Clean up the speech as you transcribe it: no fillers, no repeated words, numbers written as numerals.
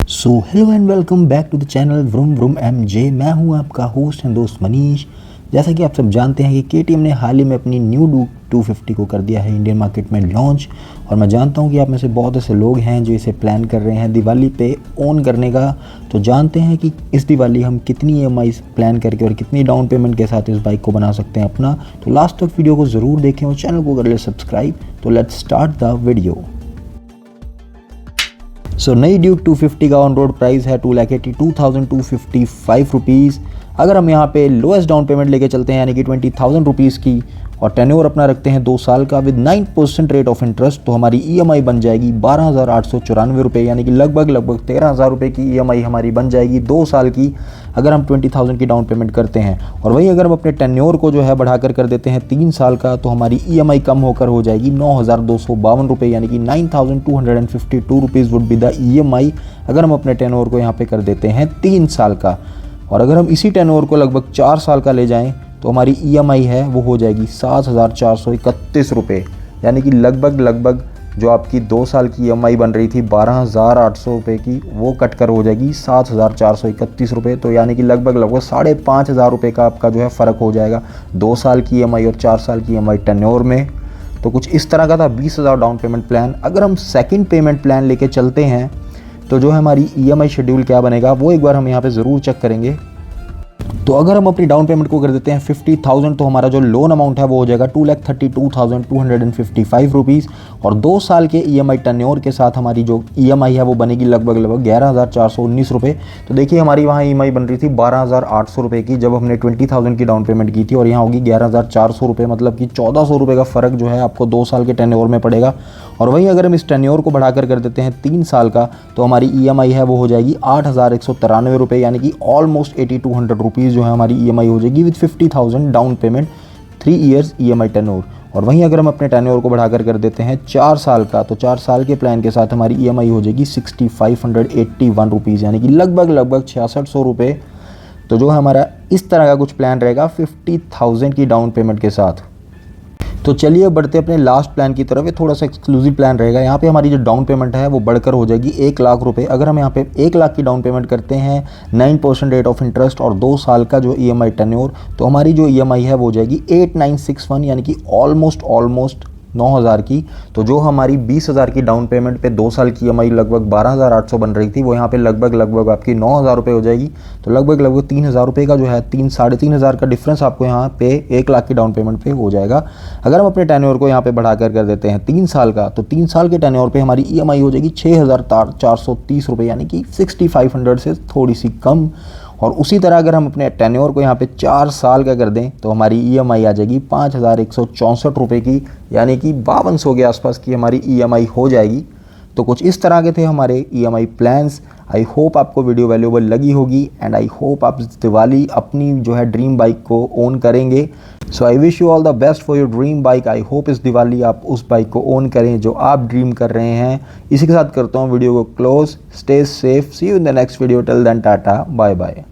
So hello and welcome back to the channel vroom vroom MJ. मैं हूं आपका host and दोस्त मनीष। जैसा कि आप सब जानते हैं कि KTM ने हाल ही में अपनी न्यू डूक 250 को कर दिया है इंडियन मार्केट में लॉन्च। और मैं जानता हूं कि आप में से बहुत ऐसे लोग हैं जो इसे प्लान कर रहे हैं दिवाली पे ओन करने का। तो जानते हैं कि इस दिवाली हम कितनी EMI प्लान करके और कितनी डाउन पेमेंट के साथ इस बाइक को बना सकते हैं अपना। तो लास्ट तक वीडियो को ज़रूर देखें और चैनल को कर ले सब्सक्राइब। तो लेट्स स्टार्ट द वीडियो। सो नई ड्यूक 250 का ऑन रोड प्राइस है 2,82,255 रुपीज़। अगर हम यहाँ पे लोएस्ट डाउन पेमेंट लेके चलते हैं यानी कि 20,000 रुपीज़ की और टेन्योर अपना रखते हैं 2 साल का विद 9% रेट ऑफ इंटरेस्ट, तो हमारी EMI बन जाएगी 12,894 रुपये यानी कि लगभग 13,000 रुपये की EMI हमारी बन जाएगी 2 साल की अगर हम 20,000 की डाउन पेमेंट करते हैं। और वहीं अगर हम अपने टेन्योर को जो है बढ़ाकर कर देते हैं 3 साल का, तो हमारी EMI कम होकर हो जाएगी 9,252 रुपये यानी कि 9,252 rupees would be the EMI अगर हम अपने टेन्योर को यहाँ पे कर देते हैं 3 साल का। और अगर हम इसी टेन्योर को लगभग 4 साल का ले जाएं तो हमारी EMI है वो हो जाएगी 7,431 रुपये यानी कि लगभग जो आपकी 2 साल की EMI बन रही थी 12,800 रुपये की, वो कट कर हो जाएगी 7,431 रुपये। तो यानी कि लगभग 5,500 रुपये का आपका जो है फ़र्क हो जाएगा 2 साल की EMI और 4 साल की EMI टेन्योर में। तो कुछ इस तरह का था 20,000 डाउन पेमेंट प्लान। अगर हम सेकंड पेमेंट प्लान लेके चलते हैं तो जो हमारी EMI शेड्यूल क्या बनेगा वो एक बार हम यहाँ पे ज़रूर चेक करेंगे। तो अगर हम अपनी डाउन पेमेंट को कर देते हैं 50,000 तो हमारा जो लोन अमाउंट है वो हो जाएगा 2,32,255 रुपीज़। और 2 साल के EMI टेन्योर के साथ हमारी जो EMI है वो बनेगी लगभग 11,419 रुपये। तो देखिए हमारी वहाँ EMI बन रही थी 12,800 रुपये की जब हमने 20,000 की डाउन पेमेंट की थी, और यहाँ होगी 11,400 रुपये, मतलब कि 1,400 रुपये का फ़र्क जो है आपको 2 साल के टेन्योर में पड़ेगा। और वहीं अगर हम इस टेन्योर को बढ़ाकर कर देते हैं 3 साल का तो हमारी EMI है वो हो जाएगी 8,193 रुपये यानी कि ऑलमोस्ट 8,200 रुपीज़ जो है हमारी EMI हो जाएगी with 50,000 down payment 3 years EMI tenure. और वहीं अगर हम अपने टेन्योर को बढ़ाकर कर देते हैं 4 साल का तो 4 साल के प्लान के साथ हमारी EMI हो जाएगी 6,581 रुपीज़ यानी कि लगभग 6,600 रुपये। तो जो हमारा इस तरह का कुछ प्लान रहेगा 50,000 की डाउन पेमेंट के साथ। तो चलिए बढ़ते अपने लास्ट प्लान की तरफ। ये थोड़ा सा एक्सक्लूसिव प्लान रहेगा। यहाँ पे हमारी जो डाउन पेमेंट है वो बढ़कर हो जाएगी 1 लाख रुपए। अगर हम यहाँ पे 1 लाख की डाउन पेमेंट करते हैं 9% रेट ऑफ इंटरेस्ट और 2 साल का जो EMI टेन्योर, तो हमारी जो EMI है वो हो जाएगी 8,961 यानी कि ऑलमोस्ट 9,000 की। तो जो हमारी 20,000 की डाउन पेमेंट पे 2 साल की EMI लगभग 12,800 बन रही थी वो यहाँ पे लगभग आपकी 9,000 रुपये हो जाएगी। तो लगभग 3,000 रुपये का जो है 3,500 का डिफरेंस आपको यहाँ पे 1 लाख की डाउन पेमेंट पे हो जाएगा। अगर हम अपने टेन्योर को यहाँ पे बढ़ाकर कर देते हैं 3 साल का तो 3 साल के टेन्योर पे हमारी EMI हो जाएगी 6,430 रुपये यानी कि 6,500 से थोड़ी सी कम। और उसी तरह अगर हम अपने टेन्योर को यहाँ पे 4 साल का कर दें तो हमारी EMI आ जाएगी 5,164 रुपये की यानी कि 5200 के आसपास की हमारी EMI हो जाएगी। तो कुछ इस तरह के थे हमारे EMI प्लान्स। आई होप आपको वीडियो वैल्यूएबल लगी होगी एंड आई होप आप इस दिवाली अपनी जो है ड्रीम बाइक को ओन करेंगे। So I wish you all the best for your dream bike. I hope इस दिवाली आप उस बाइक को ओन करें जो आप ड्रीम कर रहे हैं। इसी के साथ करता हूँ वीडियो को क्लोज। Stay safe, see you in the next video. Till then tata bye bye.